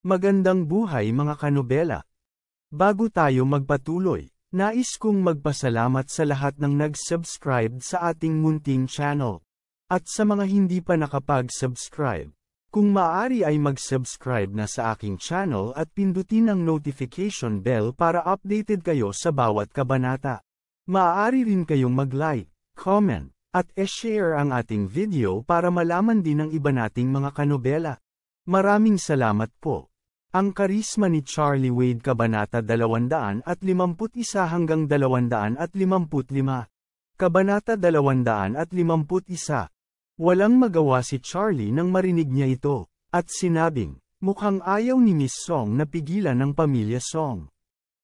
Magandang buhay mga kanobela. Bago tayo magpatuloy, nais kong magpasalamat sa lahat ng nag-subscribe sa ating munting channel. At sa mga hindi pa nakapag-subscribe, kung maaari ay mag-subscribe na sa aking channel at pindutin ang notification bell para updated kayo sa bawat kabanata. Maaari rin kayong mag-like, comment, at e-share ang ating video para malaman din ng iba nating mga kanobela. Maraming salamat po. Ang Karisma ni Charlie Wade Kabanata 251 hanggang 255. Kabanata 251. Walang magawa si Charlie nang marinig niya ito, at sinabing, mukhang ayaw ni Miss Song na pigilan ng pamilya Song.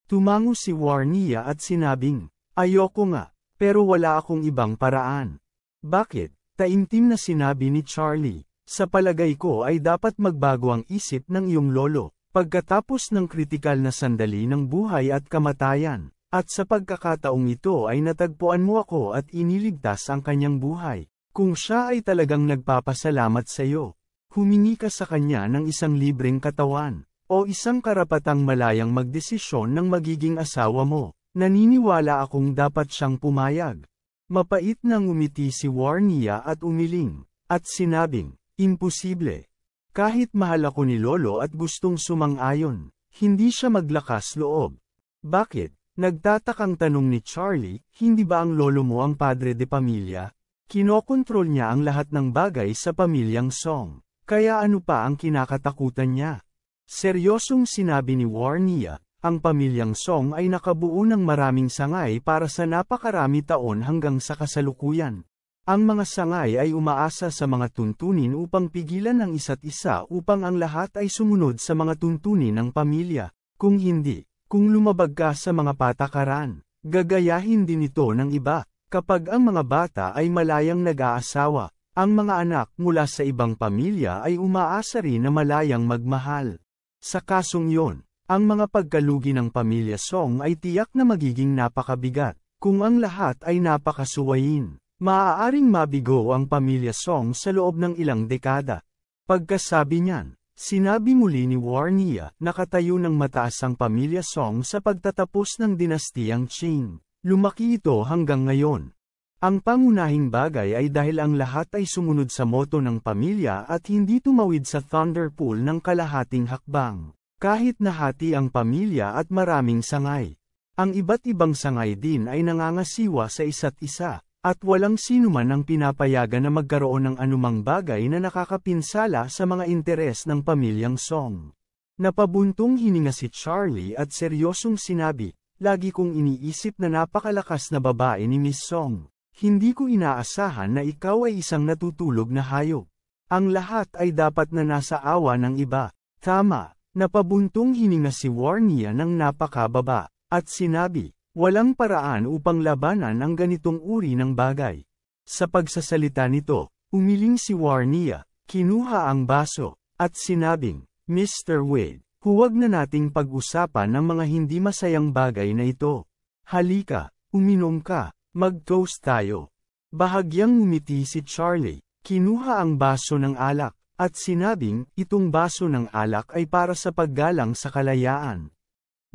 Tumango si Warnia at sinabing, ayoko nga, pero wala akong ibang paraan. Bakit? Taimtim na sinabi ni Charlie. Sa palagay ko ay dapat magbago ang isip ng iyong lolo, pagkatapos ng kritikal na sandali ng buhay at kamatayan, at sa pagkakataong ito ay natagpuan mo ako at iniligtas ang kanyang buhay. Kung siya ay talagang nagpapasalamat sa iyo, humingi ka sa kanya ng isang libreng katawan, o isang karapatang malayang magdesisyon ng magiging asawa mo. Naniniwala akong dapat siyang pumayag. Mapait na ngumiti si Warnia at umiling, at sinabing, imposible. Kahit mahal ako ni Lolo at gustong sumang-ayon, hindi siya maglakas loob. Bakit? Nagtatakang tanong ni Charlie, hindi ba ang lolo mo ang padre de pamilya? Kinokontrol niya ang lahat ng bagay sa pamilyang Song. Kaya ano pa ang kinakatakutan niya? Seryosong sinabi ni Warnia, ang pamilyang Song ay nakabuo ng maraming sangay para sa napakarami taon hanggang sa kasalukuyan. Ang mga sangay ay umaasa sa mga tuntunin upang pigilan ang isa't isa upang ang lahat ay sumunod sa mga tuntunin ng pamilya. Kung hindi, kung lumabag ka sa mga patakaran, gagayahin din ito ng iba. Kapag ang mga bata ay malayang nag-aasawa, ang mga anak mula sa ibang pamilya ay umaasa rin na malayang magmahal. Sa kasong yon, ang mga pagkalugi ng pamilya Song ay tiyak na magiging napakabigat. Kung ang lahat ay napakasuwayin, maaaring mabigo ang pamilya Song sa loob ng ilang dekada. Pagkasabi niyan, sinabi muli ni Warnia, nakatayo ng mataas ang pamilya Song sa pagtatapos ng dinastiyang Qing. Lumaki ito hanggang ngayon. Ang pangunahing bagay ay dahil ang lahat ay sumunod sa moto ng pamilya at hindi tumawid sa thunder pool ng kalahating hakbang. Kahit nahati ang pamilya at maraming sangay. Ang iba't ibang sangay din ay nangangasiwa sa isa't isa. At walang sinuman ang pinapayagan na magkaroon ng anumang bagay na nakakapinsala sa mga interes ng pamilyang Song. Napabuntong hininga si Charlie at seryosong sinabi, lagi kong iniisip na napakalakas na babae ni Miss Song. Hindi ko inaasahan na ikaw ay isang natutulog na hayop. Ang lahat ay dapat na nasa awa ng iba. Tama, napabuntong hininga si Warnia ng napakababa, at sinabi, walang paraan upang labanan ang ganitong uri ng bagay. Sa pagsasalita nito, umiling si Warnia, kinuha ang baso, at sinabing, Mr. Wade, huwag na nating pag-usapan ng mga hindi masayang bagay na ito. Halika, uminom ka, mag-toast tayo. Bahagyang ngumiti si Charlie, kinuha ang baso ng alak, at sinabing, itong baso ng alak ay para sa paggalang sa kalayaan.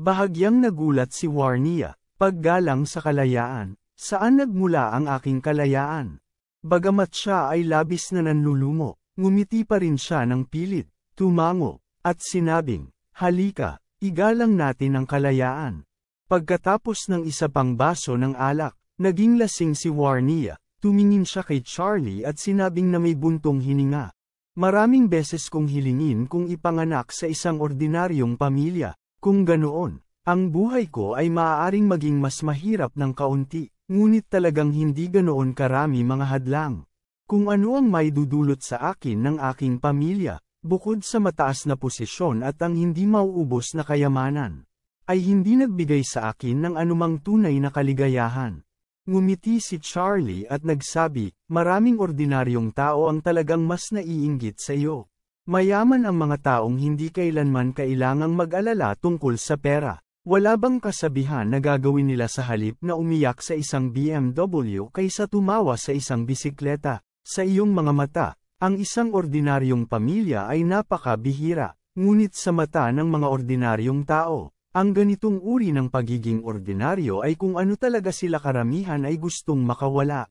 Bahagyang nagulat si Warnia. Paggalang sa kalayaan, saan nagmula ang aking kalayaan? Bagamat siya ay labis na nanlulumo, ngumiti pa rin siya ng pilit, tumango, at sinabing, halika, igalang natin ang kalayaan. Pagkatapos ng isa pang baso ng alak, naging lasing si Warnia, tumingin siya kay Charlie at sinabing na may buntong hininga. Maraming beses kong hilingin kung ipanganak sa isang ordinaryong pamilya, kung ganoon. Ang buhay ko ay maaaring maging mas mahirap ng kaunti, ngunit talagang hindi ganoon karami mga hadlang. Kung ano ang may dudulot sa akin ng aking pamilya, bukod sa mataas na posisyon at ang hindi mauubos na kayamanan, ay hindi nagbigay sa akin ng anumang tunay na kaligayahan. Ngumiti si Charlie at nagsabi, maraming ordinaryong tao ang talagang mas naiinggit sa iyo. Mayaman ang mga taong hindi kailanman kailangang mag-alala tungkol sa pera. Wala bang kasabihan na gagawin nila sa halip na umiyak sa isang BMW kaysa tumawa sa isang bisikleta? Sa iyong mga mata, ang isang ordinaryong pamilya ay napakabihira. Ngunit sa mata ng mga ordinaryong tao, ang ganitong uri ng pagiging ordinaryo ay kung ano talaga sila karamihan ay gustong makawala.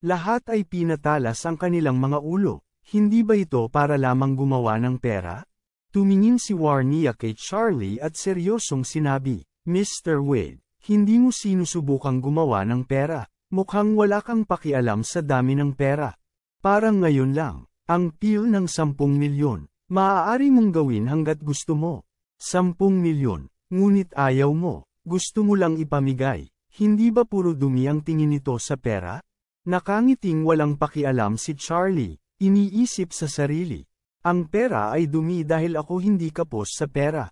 Lahat ay pinatalas ang kanilang mga ulo. Hindi ba ito para lamang gumawa ng pera? Tumingin si Warnia kay Charlie at seryosong sinabi, Mr. Wade, hindi mo sinusubukang gumawa ng pera. Mukhang wala kang pakialam sa dami ng pera. Parang ngayon lang, ang pil ng 10 milyon. Maaari mong gawin hanggat gusto mo. 10 milyon, ngunit ayaw mo, gusto mo lang ipamigay. Hindi ba puro dumi ang tingin nito sa pera? Nakangiting walang pakialam si Charlie, iniisip sa sarili. Ang pera ay dumi dahil ako hindi kapos sa pera.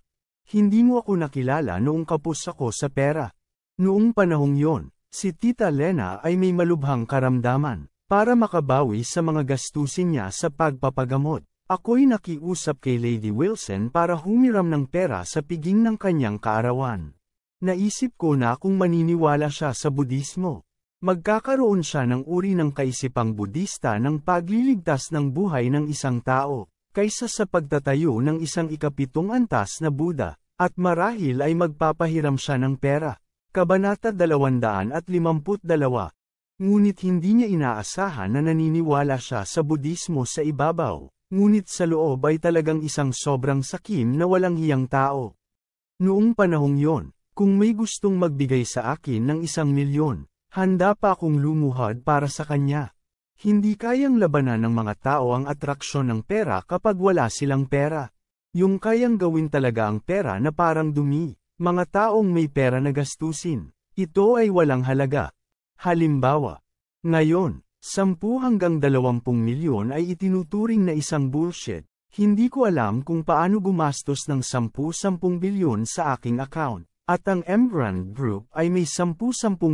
Hindi mo ako nakilala noong kapos ako sa pera. Noong panahong yon, si Tita Lena ay may malubhang karamdaman. Para makabawi sa mga gastusin niya sa pagpapagamot, ako'y nakiusap kay Lady Wilson para humiram ng pera sa piging ng kanyang kaarawan. Naisip ko na kung maniniwala siya sa Budismo, magkakaroon siya ng uri ng kaisipang Budista ng pagliligtas ng buhay ng isang tao, kaysa sa pagtatayo ng isang ikapitong antas na Buddha, at marahil ay magpapahiram siya ng pera. Kabanata 252. Ngunit hindi niya inaasahan na naniniwala siya sa Budismo sa ibabaw, ngunit sa loob ay talagang isang sobrang sakim na walang hiyang tao. Noong panahong yon, kung may gustong magbigay sa akin ng 1 milyon, handa pa akong lumuhad para sa kanya. Hindi kayang labanan ng mga tao ang atraksyon ng pera kapag wala silang pera. Yung kayang gawin talaga ang pera na parang dumi, mga taong may pera na gastusin. Ito ay walang halaga. Halimbawa, ngayon, 10 hanggang 20 milyon ay itinuturing na isang bullshit. Hindi ko alam kung paano gumastos ng 10 bilyon sa aking account, at ang Embrand Group ay may 10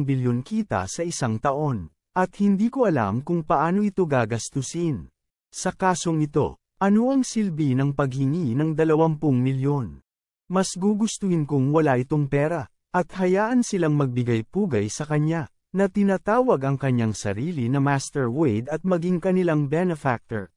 bilyon kita sa isang taon, at hindi ko alam kung paano ito gagastusin. Sa kasong ito, ano ang silbi ng paghingi ng 20 milyon? Mas gugustuhin kong wala itong pera, at hayaan silang magbigay-pugay sa kanya, na tinatawag ang kanyang sarili na Master Wade at maging kanilang benefactor.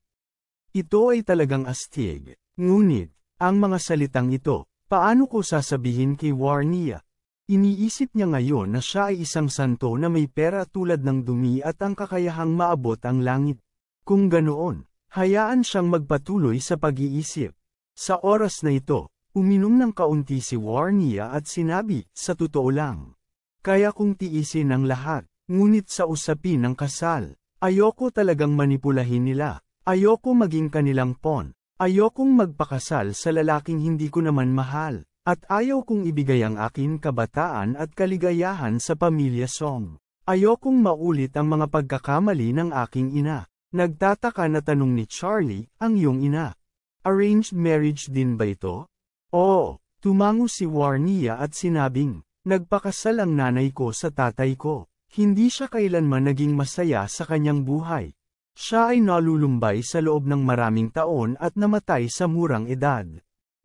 Ito ay talagang astig. Ngunit, ang mga salitang ito, paano ko sasabihin kay Warnia? Iniisip niya ngayon na siya ay isang santo na may pera tulad ng dumi at ang kakayahang maabot ang langit. Kung ganoon, hayaan siyang magpatuloy sa pag-iisip. Sa oras na ito, uminom ng kaunti si Warnia at sinabi, sa totoo lang. Kaya kong tiisin ang lahat, ngunit sa usapin ng kasal, ayoko talagang manipulahin nila, ayoko maging kanilang pawn, ayokong magpakasal sa lalaking hindi ko naman mahal, at ayaw kong ibigay ang akin kabataan at kaligayahan sa pamilya Song. Ayokong maulit ang mga pagkakamali ng aking ina. Nagtataka na tanong ni Charlie, ang iyong ina. Arranged marriage din ba ito? Oo, tumango si Warnia at sinabing, nagpakasal ang nanay ko sa tatay ko. Hindi siya kailanman naging masaya sa kanyang buhay. Siya ay nalulumbay sa loob ng maraming taon at namatay sa murang edad.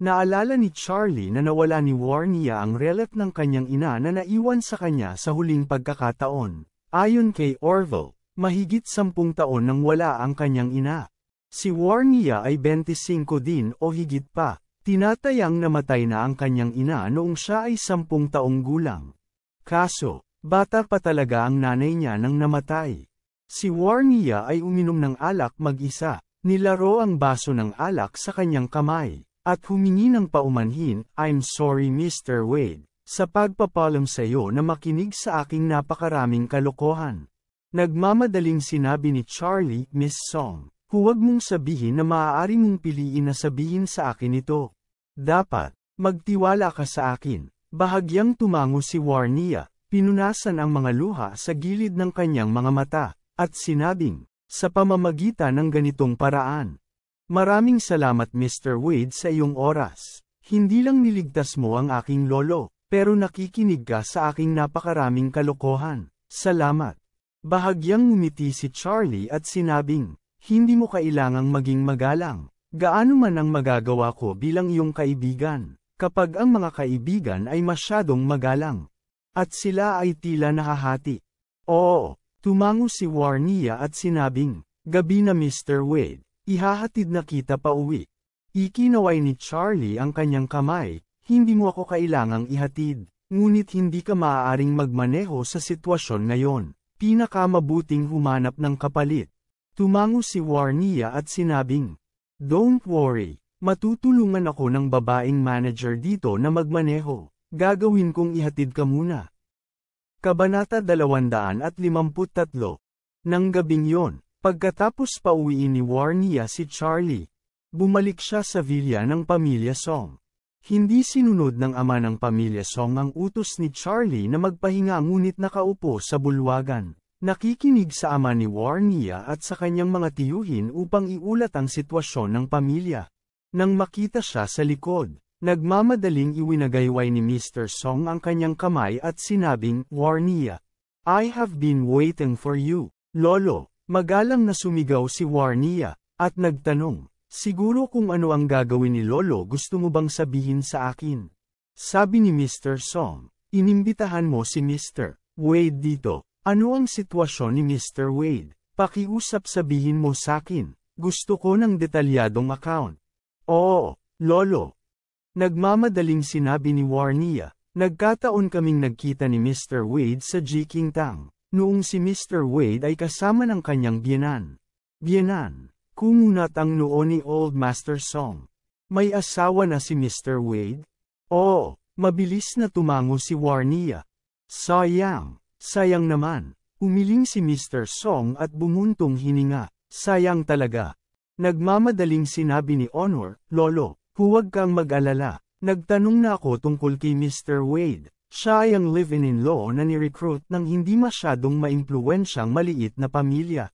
Naalala ni Charlie na nawala ni Warnia ang relic ng kanyang ina na naiwan sa kanya sa huling pagkakataon. Ayon kay Orville, mahigit 10 taon nang wala ang kanyang ina. Si Warnia ay 25 din o higit pa. Tinatayang namatay na ang kanyang ina noong siya ay 10 taong gulang. Kaso, bata pa talaga ang nanay niya nang namatay. Si Warnia ay uminom ng alak mag-isa, nilaro ang baso ng alak sa kanyang kamay, at humingi ng paumanhin, I'm sorry Mr. Wade, sa pagpapalam sa iyo na makinig sa aking napakaraming kalokohan. Nagmamadaling sinabi ni Charlie, Miss Song. Huwag mong sabihin na maaari mong piliin na sabihin sa akin ito. Dapat, magtiwala ka sa akin. Bahagyang tumango si Warnia, pinunasan ang mga luha sa gilid ng kanyang mga mata, at sinabing, sa pamamagitan ng ganitong paraan. Maraming salamat Mr. Wade sa iyong oras. Hindi lang niligtas mo ang aking lolo, pero nakikinig ka sa aking napakaraming kalokohan. Salamat. Bahagyang ngumiti si Charlie at sinabing, hindi mo kailangang maging magalang. Gaano man ang magagawa ko bilang iyong kaibigan, kapag ang mga kaibigan ay masyadong magalang. At sila ay tila nahahati. Oo, tumango si Warnia at sinabing, gabi na Mr. Wade, ihahatid na kita pa uwi. Ikinaway ni Charlie ang kanyang kamay, hindi mo ako kailangang ihatid, ngunit hindi ka maaaring magmaneho sa sitwasyon ngayon. Pinakamabuting humanap ng kapalit. Tumango si Warnia at sinabing, "Don't worry, matutulungan ako ng babaeng manager dito na magmaneho. Gagawin kong ihatid ka muna." Kabanata 253. Nang gabing yon, pagkatapos pauwiin ni Warnia si Charlie, bumalik siya sa villa ng pamilya Song. Hindi sinunod ng ama ng pamilya Song ang utos ni Charlie na magpahinga ngunit nakaupo sa bulwagan. Nakikinig sa ama ni Warnia at sa kanyang mga tiyuhin upang iulat ang sitwasyon ng pamilya. Nang makita siya sa likod, nagmamadaling iwinagayway ni Mr. Song ang kanyang kamay at sinabing, "Warnia, I have been waiting for you." "Lolo," magalang na sumigaw si Warnia, at nagtanong, "Siguro kung ano ang gagawin ni Lolo gusto mo bang sabihin sa akin?" Sabi ni Mr. Song, "Inimbitahan mo si Mr. Wade dito." "Ano ang sitwasyon ni Mr. Wade? Pakiusap sabihin mo sakin. Gusto ko ng detalyadong account." "Oo, Lolo." Nagmamadaling sinabi ni Warnia, "Nagkataon kaming nagkita ni Mr. Wade sa Jikingtang, noong si Mr. Wade ay kasama ng kanyang biyenan." "Biyenan?" Kumunat ang noo ni Old Master Song. "May asawa na si Mr. Wade?" "Oo," mabilis na tumango si Warnia. "Sayang, sayang naman." Umiling si Mr. Song at bumuntong hininga. "Sayang talaga." Nagmamadaling sinabi ni Honor, "Lolo, huwag kang mag-alala. Nagtanong na ako tungkol kay Mr. Wade. Siya ay ang live-in-law na ni-recruit ng hindi masyadong maimpluwensyang maliit na pamilya."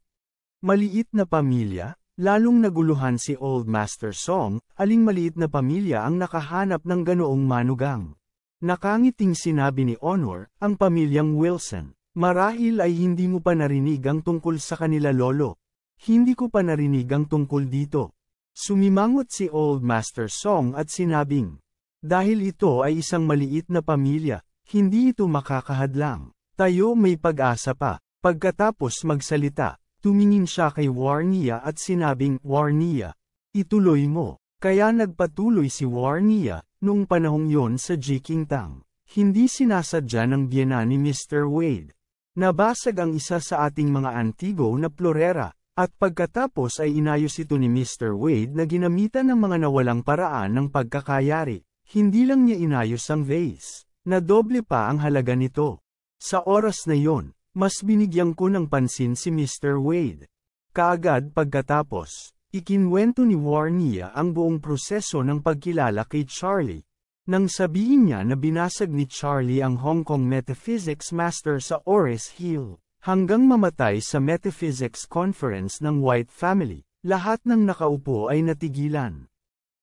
"Maliit na pamilya?" Lalong naguluhan si Old Master Song, aling maliit na pamilya ang nakahanap ng ganoong manugang. Nakangiting sinabi ni Honor, "Ang pamilyang Wilson. Marahil ay hindi mo pa narinig ang tungkol sa kanila, Lolo." "Hindi ko pa narinig ang tungkol dito." Sumimangot si Old Master Song at sinabing, "Dahil ito ay isang maliit na pamilya, hindi ito makakahadlang. Tayo may pag-asa pa." Pagkatapos magsalita, tumingin siya kay Warnia at sinabing, "Warnia, ituloy mo." Kaya nagpatuloy si Warnia, noong panahong yon sa Jikingtang. Hindi sinasadya ng biyena ni Mr. Wade. Nabasag ang isa sa ating mga antigo na plorera. At pagkatapos ay inayos ito ni Mr. Wade na ginamitan ng mga nawalang paraan ng pagkakayari. Hindi lang niya inayos ang vase, nadoble pa ang halaga nito. Sa oras na yon, mas binigyan ko ng pansin si Mr. Wade. Kaagad pagkatapos, ikinwento ni Warnia ang buong proseso ng pagkilala kay Charlie. Nang sabihin niya na binasag ni Charlie ang Hong Kong Metaphysics Master sa Ores Hill. Hanggang mamatay sa Metaphysics Conference ng White Family, lahat ng nakaupo ay natigilan.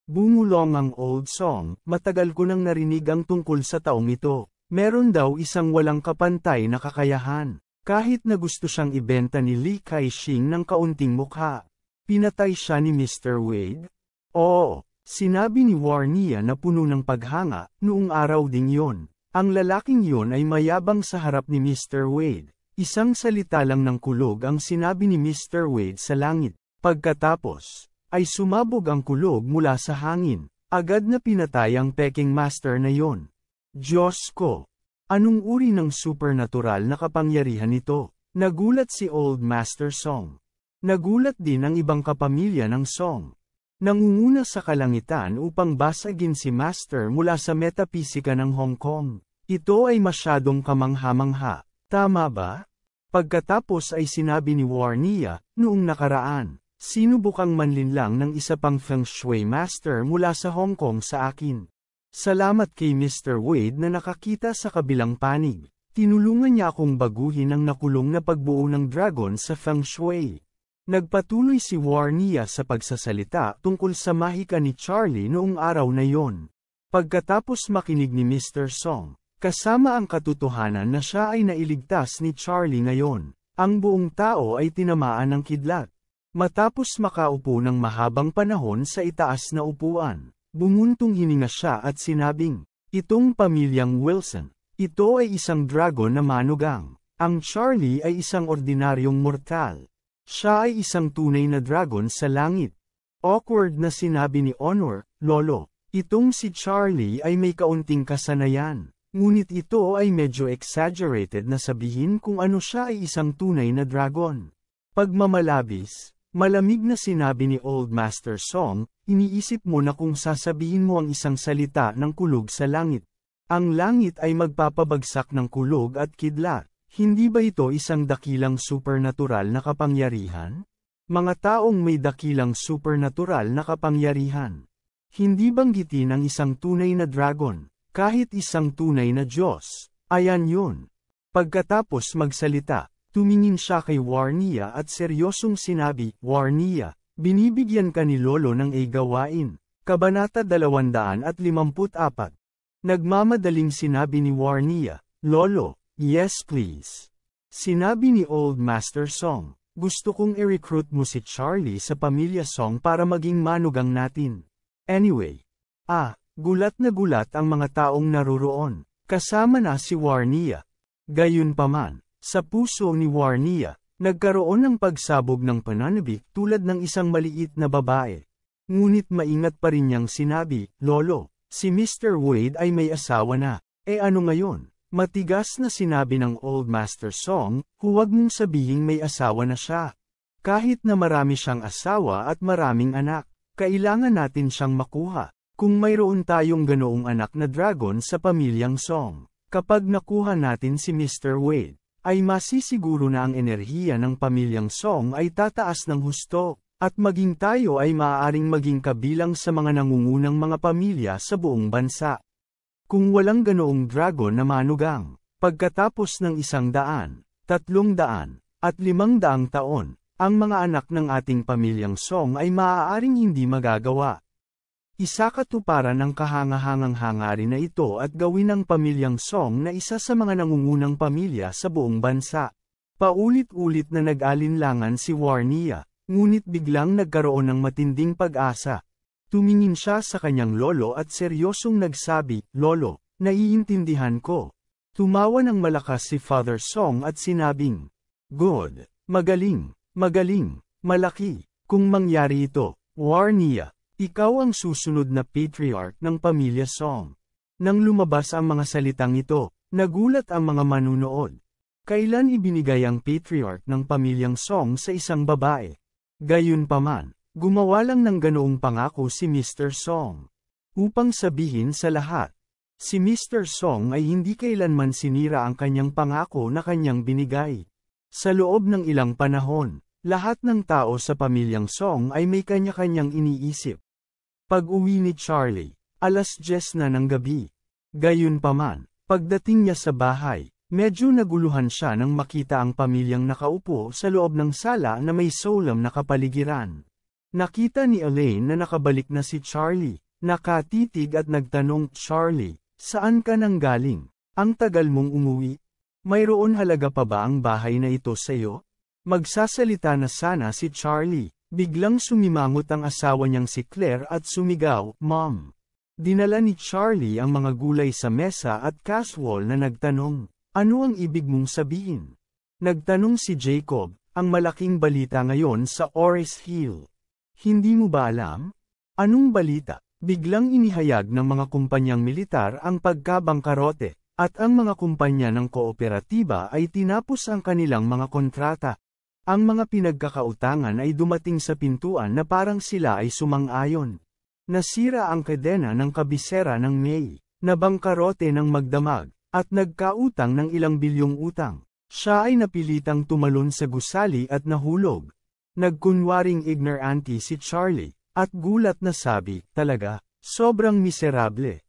Bumulong ang Old Song, "Matagal ko nang narinig ang tungkol sa taong ito. Meron daw isang walang kapantay na kakayahan. Kahit na gusto siyang ibenta ni Li Ka-shing ng kaunting mukha. Pinatay siya ni Mr. Wade?" "Oo," sinabi ni Warnia na puno ng paghanga, "noong araw ding yon. Ang lalaking yon ay mayabang sa harap ni Mr. Wade. Isang salita lang ng kulog ang sinabi ni Mr. Wade sa langit. Pagkatapos, ay sumabog ang kulog mula sa hangin. Agad na pinatay ang peking master na yon." "Diyos ko! Anong uri ng supernatural na kapangyarihan ito?" Nagulat si Old Master Song. Nagulat din ang ibang kapamilya ng Song. Nangunguna sa kalangitan upang basagin si Master mula sa metapisika ng Hong Kong. Ito ay masyadong kamangha-mangha. Tama ba? Pagkatapos ay sinabi ni Warnia, "Noong nakaraan, sinubukang manlinlang ng isa pang Feng Shui Master mula sa Hong Kong sa akin. Salamat kay Mr. Wade na nakakita sa kabilang panig. Tinulungan niya akong baguhin ang nakulong na pagbuo ng dragon sa Feng Shui." Nagpatuloy si Warnia sa pagsasalita tungkol sa mahika ni Charlie noong araw na yon. Pagkatapos makinig ni Mr. Song, kasama ang katotohanan na siya ay nailigtas ni Charlie ngayon, ang buong tao ay tinamaan ng kidlat. Matapos makaupo ng mahabang panahon sa itaas na upuan, bumuntong hininga siya at sinabing, "Itong pamilyang Wilson, ito ay isang dragon na manugang. Ang Charlie ay isang ordinaryong mortal. Siya ay isang tunay na dragon sa langit." Awkward na sinabi ni Honor, Lolo, itong si Charlie ay may kaunting kasanayan. Ngunit ito ay medyo exaggerated na sabihin kung ano siya ay isang tunay na dragon. Pagmamalabis, malamig na sinabi ni Old Master Song, iniisip mo na kung sasabihin mo ang isang salita ng kulog sa langit. Ang langit ay magpapabagsak ng kulog at kidlat. Hindi ba ito isang dakilang supernatural na kapangyarihan? Mga taong may dakilang supernatural na kapangyarihan. Hindi banggitin ang isang tunay na dragon. Kahit isang tunay na Diyos, ayan yun. Pagkatapos magsalita, tumingin siya kay Warnia at seryosong sinabi, Warnia, binibigyan ka ni Lolo ng gawain. Kabanata 254. Nagmamadaling sinabi ni Warnia, Lolo, yes please. Sinabi ni Old Master Song, gusto kong i-recruit mo si Charlie sa pamilya Song para maging manugang natin. Anyway, gulat na gulat ang mga taong naruroon, kasama na si Warnia. Gayunpaman, sa puso ni Warnia, nagkaroon ng pagsabog ng pananabik tulad ng isang maliit na babae. Ngunit maingat pa rin niyang sinabi, Lolo, si Mr. Wade ay may asawa na. Ano ngayon? Matigas na sinabi ng Old Master Song, huwag mong sabihing may asawa na siya. Kahit na marami siyang asawa at maraming anak, kailangan natin siyang makuha. Kung mayroon tayong ganoong anak na dragon sa pamilyang Song, kapag nakuha natin si Mr. Wade, ay masisiguro na ang enerhiya ng pamilyang Song ay tataas ng husto, at maging tayo ay maaaring maging kabilang sa mga nangungunang mga pamilya sa buong bansa. Kung walang ganoong dragon na manugang, pagkatapos ng 100, 300, at 500 taon, ang mga anak ng ating pamilyang Song ay maaaring hindi magagawa. Isakatuparan ang kahangahangang hangarin na ito at gawin ang pamilyang Song na isa sa mga nangungunang pamilya sa buong bansa. Paulit-ulit na nag-alinlangan si Warnia, ngunit biglang nagkaroon ng matinding pag-asa. Tumingin siya sa kanyang lolo at seryosong nagsabi, Lolo, naiintindihan ko. Tumawa ng malakas si Father Song at sinabing, Good, magaling, malaki, kung mangyari ito, Warnia. Ikaw ang susunod na patriarch ng pamilya Song. Nang lumabas ang mga salitang ito, nagulat ang mga manunood. Kailan ibinigay ang patriarch ng pamilyang Song sa isang babae? Gayunpaman, gumawa lang ng ganoong pangako si Mr. Song. Upang sabihin sa lahat, si Mr. Song ay hindi kailanman sinira ang kanyang pangako na kanyang binigay. Sa loob ng ilang panahon, lahat ng tao sa pamilyang Song ay may kanya-kanyang iniisip. Pag-uwi ni Charlie, 10:00 na ng gabi. Gayunpaman, pagdating niya sa bahay, medyo naguluhan siya nang makita ang pamilyang nakaupo sa loob ng sala na may solemn na kapaligiran. Nakita ni Elaine na nakabalik na si Charlie, nakatitig at nagtanong, Charlie, saan ka nang galing? Ang tagal mong umuwi? Mayroon halaga pa ba ang bahay na ito sa iyo? Magsasalita na sana si Charlie. Biglang sumimangot ang asawa niyang si Claire at sumigaw, Mom! Dinala ni Charlie ang mga gulay sa mesa at casual na nagtanong, ano ang ibig mong sabihin? Nagtanong si Jacob, ang malaking balita ngayon sa Ores Hill. Hindi mo ba alam? Anong balita? Biglang inihayag ng mga kumpanyang militar ang pagkabangkarote, at ang mga kumpanya ng kooperatiba ay tinapos ang kanilang mga kontrata. Ang mga pinagkakautangan ay dumating sa pintuan na parang sila ay sumang-ayon. Nasira ang kadena ng kabisera ng May, nabangkarote ng magdamag, at nagkautang ng ilang bilyong utang. Siya ay napilitang tumalon sa gusali at nahulog. Nagkunwaring ignorante si Charlie, at gulat na sabi, talaga, sobrang miserable.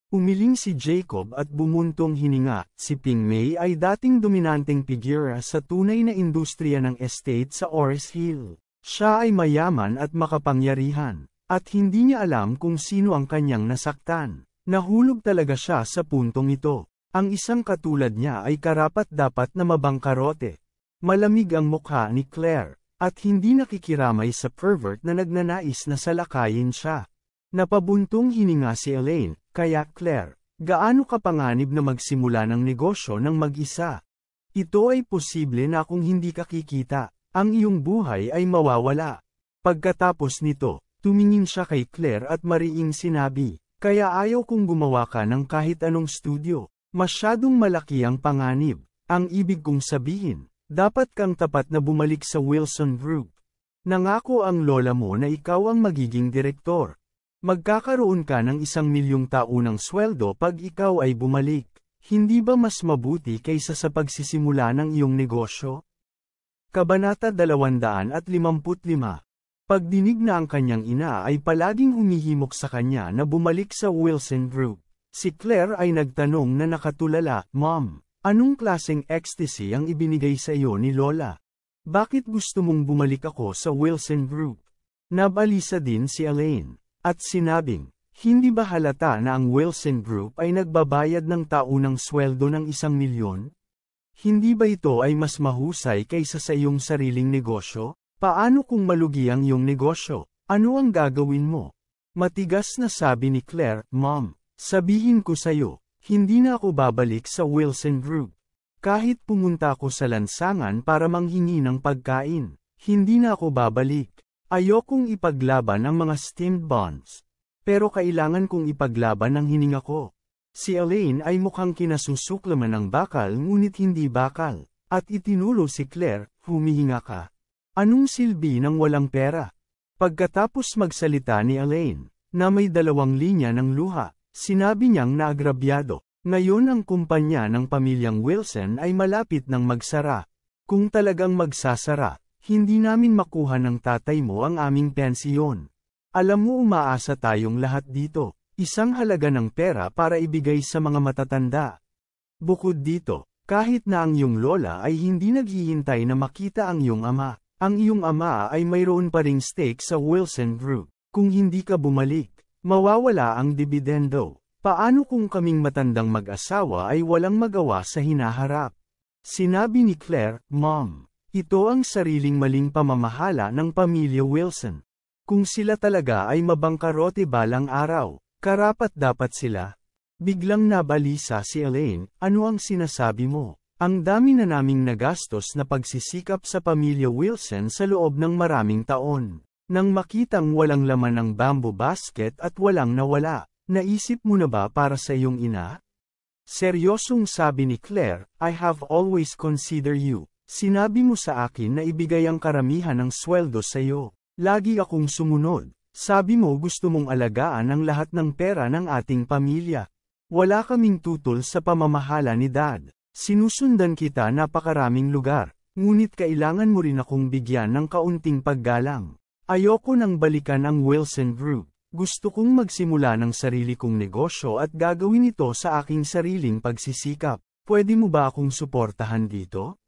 Umiling si Jacob at bumuntong hininga. Si Ping Mei ay dating dominanteng figura sa tunay na industriya ng estate sa Ores Hill. Siya ay mayaman at makapangyarihan, at hindi niya alam kung sino ang kanyang nasaktan. Nahulog talaga siya sa puntong ito. Ang isang katulad niya ay karapat-dapat na mabangkarote. Malamig ang mukha ni Claire, at hindi nakikiramay sa pervert na nagnanais na salakayin siya. Napabuntong hininga si Elaine. Kaya Claire, gaano ka panganib na magsimula ng negosyo ng mag-isa? Ito ay posible na kung hindi ka kikita, ang iyong buhay ay mawawala. Pagkatapos nito, Tumingin siya kay Claire at mariing sinabi, kaya ayaw kong gumawa ka ng kahit anong studio. Masyadong malaki ang panganib. Ang ibig kong sabihin, dapat kang tapat na bumalik sa Wilson Group. Nangako ang lola mo na ikaw ang magiging direktor. Magkakaroon ka ng 1,000,000 taunang sweldo pag ikaw ay bumalik. Hindi ba mas mabuti kaysa sa pagsisimula ng iyong negosyo? Kabanata 255. Pagdinig na ang kanyang ina ay palaging humihimok sa kanya na bumalik sa Wilson Group. Si Claire ay nagtanong na nakatulala, Mom, anong klaseng ecstasy ang ibinigay sa iyo ni Lola? Bakit gusto mong bumalik ako sa Wilson Group? Nabalisa din si Elaine, at sinabing, hindi ba halata na ang Wilson Group ay nagbabayad ng taunang sweldo ng 1,000,000? Hindi ba ito ay mas mahusay kaysa sa iyong sariling negosyo? Paano kung malugi ang iyong negosyo? Ano ang gagawin mo? Matigas na sabi ni Claire, Mom, sabihin ko sa'yo, hindi na ako babalik sa Wilson Group. Kahit pumunta ako sa lansangan para manghingi ng pagkain, hindi na ako babalik. Ayokong ipaglaban ang mga steamed bonds. Pero kailangan kong ipaglaban ang hininga ko. Si Elaine ay mukhang kinasusuklaman ng bakal ngunit hindi bakal, at itinulo si Claire, humihinga ka. Anong silbi ng walang pera? Pagkatapos magsalita ni Elaine, na may 2 linya ng luha, sinabi niyang naagrabyado. Ngayon ang kumpanya ng pamilyang Wilson ay malapit ng magsara. Kung talagang magsasara, hindi namin makuha ng tatay mo ang aming pensiyon. Alam mo umaasa tayong lahat dito, isang halaga ng pera para ibigay sa mga matatanda. Bukod dito, kahit na ang iyong lola ay hindi naghihintay na makita ang iyong ama, ang iyong ama ay mayroon pa ring stake sa Wilson Group. Kung hindi ka bumalik, mawawala ang dibidendo. Paano kung kaming matandang mag-asawa ay walang magawa sa hinaharap? Sinabi ni Claire, Mom, ito ang sariling maling pamamahala ng pamilya Wilson. Kung sila talaga ay mabangkarote balang araw, karapat-dapat sila. Biglang nabalisa si Elaine, ano ang sinasabi mo? Ang dami na naming nagastos na pagsisikap sa pamilya Wilson sa loob ng maraming taon. Nang makitang walang laman ng bamboo basket at walang nawala, naisip mo na ba para sa iyong ina? Seryosong sabi ni Claire, I have always considered you. Sinabi mo sa akin na ibigay ang karamihan ng sweldo sa iyo. Lagi akong sumunod. Sabi mo gusto mong alagaan ang lahat ng pera ng ating pamilya. Wala kaming tutol sa pamamahala ni Dad. Sinusundan kita napakaraming lugar, ngunit kailangan mo rin akong bigyan ng kaunting paggalang. Ayoko nang balikan ang Wilson Group. Gusto kong magsimula ng sarili kong negosyo at gagawin ito sa aking sariling pagsisikap. Pwede mo ba akong suportahan dito?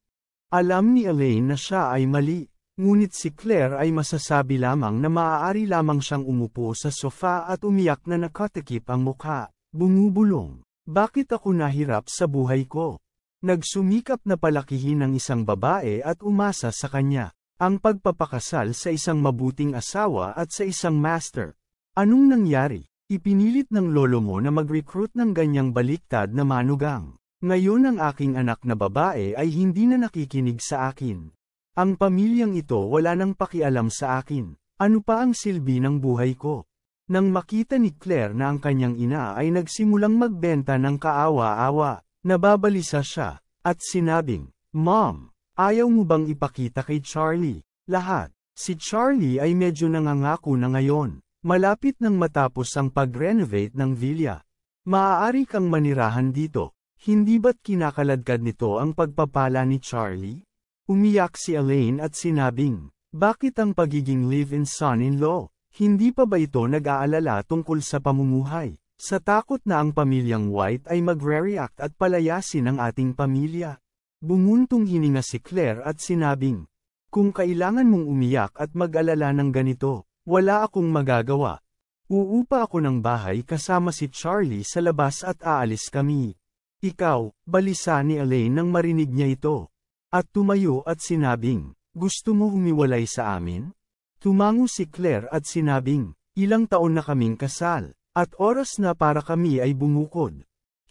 Alam ni Elaine na siya ay mali. Ngunit si Claire ay masasabi lamang na maaari lamang siyang umupo sa sofa at umiyak na nakatakip ang mukha. Bumubulong. Bakit ako nahirap sa buhay ko? Nagsumikap na palakihin ng isang babae at umasa sa kanya. Ang pagpapakasal sa isang mabuting asawa at sa isang master. Anong nangyari? Ipinilit ng lolo mo na mag-recruit ng ganyang baliktad na manugang. Ngayon ang aking anak na babae ay hindi na nakikinig sa akin. Ang pamilyang ito wala nang pakialam sa akin. Ano pa ang silbi ng buhay ko? Nang makita ni Claire na ang kanyang ina ay nagsimulang magbenta ng kaawa-awa, nababalisa siya, at sinabing, Mom, ayaw mo bang ipakita kay Charlie? Lahat. Si Charlie ay medyo nangangako na ngayon. Malapit nang matapos ang pag-renovate ng villa. Maaari kang manirahan dito. Hindi ba't kinakaladkad nito ang pagpapala ni Charlie? Umiyak si Elaine at sinabing, bakit ang pagiging live-in son-in-law? Hindi pa ba ito nag-aalala tungkol sa pamumuhay? Sa takot na ang pamilyang White ay magre-react at palayasin ang ating pamilya. Bumuntong hininga si Claire at sinabing, kung kailangan mong umiyak at mag-alala ng ganito, wala akong magagawa. Uupa ako ng bahay kasama si Charlie sa labas at aalis kami. Ikaw, balisa ni Elaine nang marinig niya ito. At tumayo at sinabing, gusto mo humiwalay sa amin? Tumango si Claire at sinabing, ilang taon na kaming kasal, at oras na para kami ay bumukod.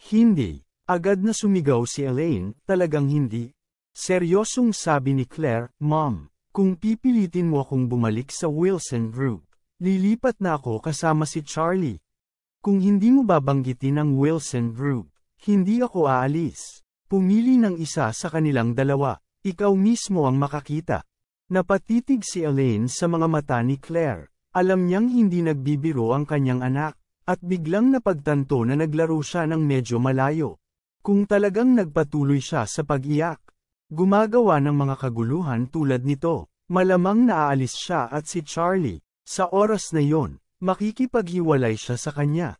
Hindi. Agad na sumigaw si Elaine, talagang hindi. Seryosong sabi ni Claire, Mom, kung pipilitin mo akong bumalik sa Wilson Group, Lilipat na ako kasama si Charlie. Kung hindi mo babanggitin ang Wilson Group, hindi ako aalis. Pumili ng isa sa kanilang dalawa. Ikaw mismo ang makakita. Napatitig si Elaine sa mga mata ni Claire. Alam niyang hindi nagbibiro ang kanyang anak, at biglang napagtanto na naglaro siya ng medyo malayo. Kung talagang nagpatuloy siya sa pag-iyak, gumagawa ng mga kaguluhan tulad nito, malamang naaalis siya at si Charlie, sa oras na yon, makikipaghiwalay siya sa kanya.